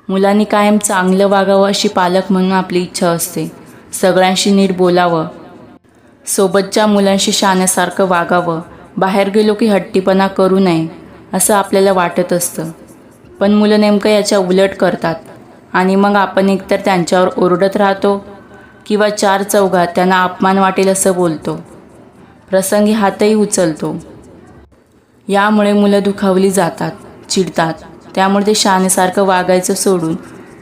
मुलांनी कायम चांगलं वागावं अशी पालक म्हणून आपली इच्छा असते. सगळ्यांशी नीट बोलावं, सोबतच्या मुलांशी शहाण्यासारखं वागावं, बाहेर गेलो की हट्टीपणा करू नये असं आपल्याला वाटत असतं. पण मुलं नेमकं याच्या उलट करतात आणि मग आपण एकतर त्यांच्यावर ओरडत राहतो किंवा चार चौघात त्यांना अपमान वाटेल असं बोलतो, प्रसंगी हातही उचलतो. यामुळे मुलं दुखावली जातात, चिडतात. त्यामुळे ते शहाण्यासारखं वागायचं सोडून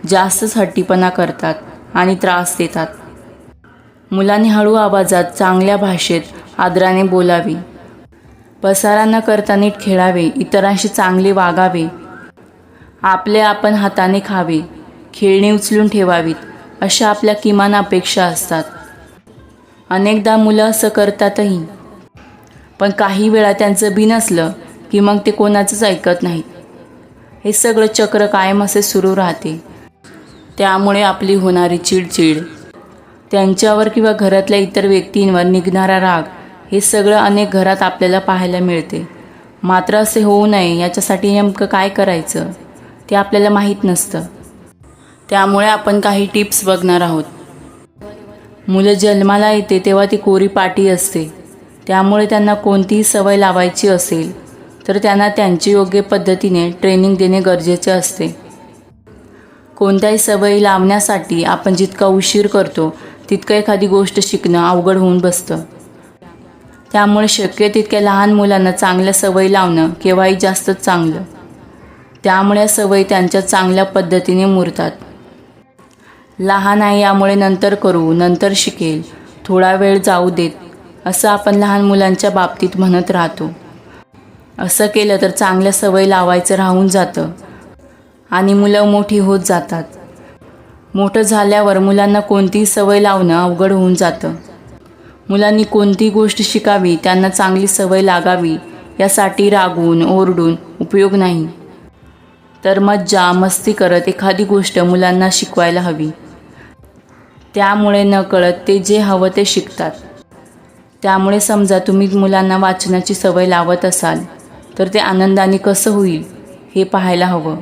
जास्तच हट्टीपणा करतात आणि त्रास देतात. मुलांनी हळू आवाजात चांगल्या भाषेत आदराने बोलावे, पसारा न करता नीट खेळावे, इतरांशी चांगले वागावे, आपले आपण हाताने खावे, खेळणी उचलून ठेवावीत, अशा आपल्या किमान अपेक्षा असतात. अनेकदा मुलं असं करतातही, पण काही वेळा त्यांचं बिनसलं की मग ते कोणाचंच ऐकत नाहीत. हे सगळं चक्र कायम असे सुरू राहते. त्यामुळे आपली होणारी चिडचिड, त्यांच्यावर किंवा घरातल्या इतर व्यक्तींवर निघणारा राग, हे सगळं अनेक घरात आपल्याला पाहायला मिळते. मात्र असे होऊ नये याच्यासाठी नेमकं काय करायचं ते आपल्याला माहीत नसतं. त्यामुळे आपण काही टिप्स बघणार आहोत. मुलं जन्माला येते तेव्हा ती कोरी पाटी असते. त्यामुळे त्यांना कोणतीही सवय लावायची असेल तर त्यांना त्यांची योग्य पद्धतीने ट्रेनिंग देणे गरजेचे असते. कोणत्याही सवयी लावण्यासाठी आपण जितका उशीर करतो तितकं एखादी गोष्ट शिकणं अवघड होऊन बसतं. त्यामुळे शक्य तितक्या लहान मुलांना चांगल्या सवयी लावणं केव्हाही जास्तच चांगलं. त्यामुळे या सवयी त्यांच्या चांगल्या पद्धतीने मुरतात. लहान आहे यामुळे नंतर करू, नंतर शिकेल, थोडा वेळ जाऊ देत, असं आपण लहान मुलांच्या बाबतीत म्हणत राहतो. असं केलं तर चांगल्या सवयी लावायचं राहून जातं आणि मुलं मोठी होत जातात. मोठं झाल्यावर मुलांना कोणतीही सवय लावणं अवघड होऊन जातं. मुलांनी कोणती गोष्ट शिकावी, त्यांना चांगली सवय लागावी यासाठी रागवून ओरडून उपयोग नाही. तर मज्जा मस्ती करत एखादी गोष्ट मुलांना शिकवायला हवी. त्यामुळे नकळत ते जे हवं ते शिकतात. त्यामुळे समजा तुम्ही मुलांना वाचनाची सवय लावत असाल तर ते आनंदाने कसं होईल हे पाहायला हवं.